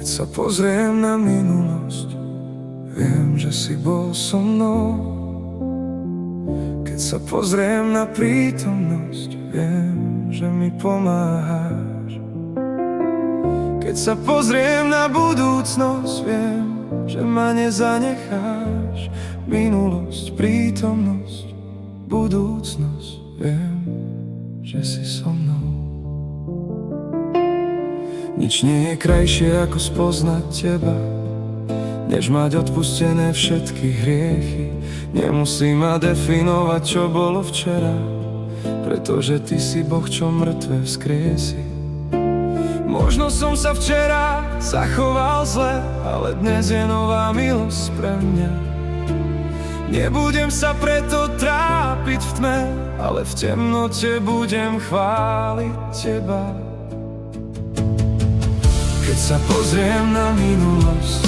Keď sa pozriem na minulosť, viem, že si bol so mnou. Keď sa pozriem na prítomnosť, viem, že mi pomáhaš. Keď sa pozriem na budúcnosť, viem, že ma nezanecháš. Minulosť, prítomnosť, budúcnosť, viem, že si so mnou. Nič nie je krajšie ako spoznať teba, než mať odpustené všetky hriechy. Nemusí ma definovať, čo bolo včera, pretože ty si Boh, čo mŕtve vzkriesi. Možno som sa včera zachoval zle, ale dnes je nová milosť pre mňa. Nebudem sa preto trápiť v tme, ale v temnote budem chváliť teba. Keď sa pozriem na minulosť,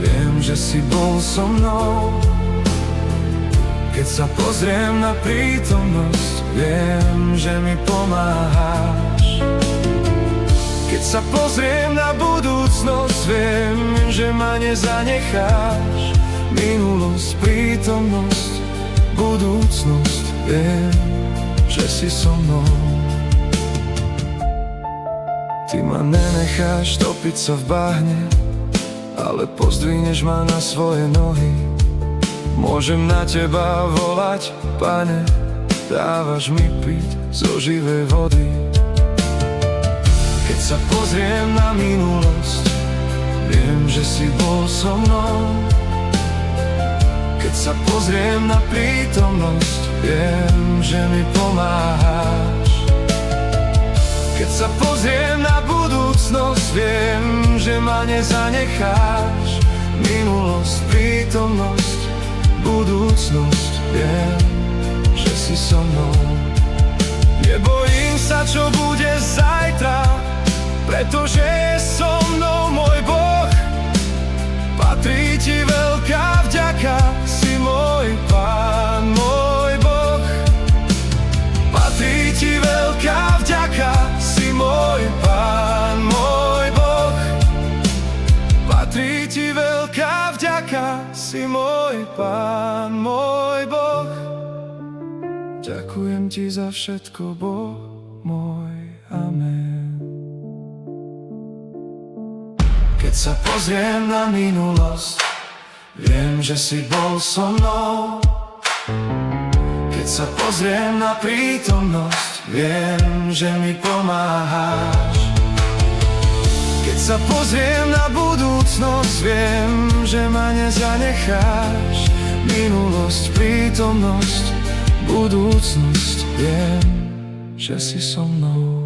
viem, že si bol so mnou. Keď sa pozriem na prítomnosť, viem, že mi pomáhaš. Keď sa pozriem na budúcnosť, viem, že ma nezanecháš. Minulosť, prítomnosť, budúcnosť, viem, že si so mnou. Ty ma nenecháš topiť sa v bahne, ale pozdvihneš ma na svoje nohy. Môžem na teba volať, Pane, dávaš mi piť zo živej vody. Keď sa pozriem na minulosť, viem, že si bol so mnou. Keď sa pozriem na prítomnosť, viem, že mi pomáhaš. Keď sa pozriem na budúcnosť, viem, že ma nezanecháš. Minulosť, prítomnosť, budúcnosť, viem, že si so mnou. Nebojím sa, čo bude zajtra, pretože je so mnou môj Boh. Patrí ti veľká vďaka, si môj Pán, môj Boh. Patrí ti veľká vďaka, si môj Pán, môj Boh. Patrí ti veľká vďaka, si môj Pán, môj Boh. Ďakujem ti za všetko, Boh môj, amen. Keď sa pozriem na minulosť, viem, že si bol so mnou. Keď sa pozriem na prítomnosť, viem, že mi pomáhaš. Keď sa pozriem na budúcnosť, viem, že ma nezanecháš. Minulosť, prítomnosť, budúcnosť, viem, že si so mnou.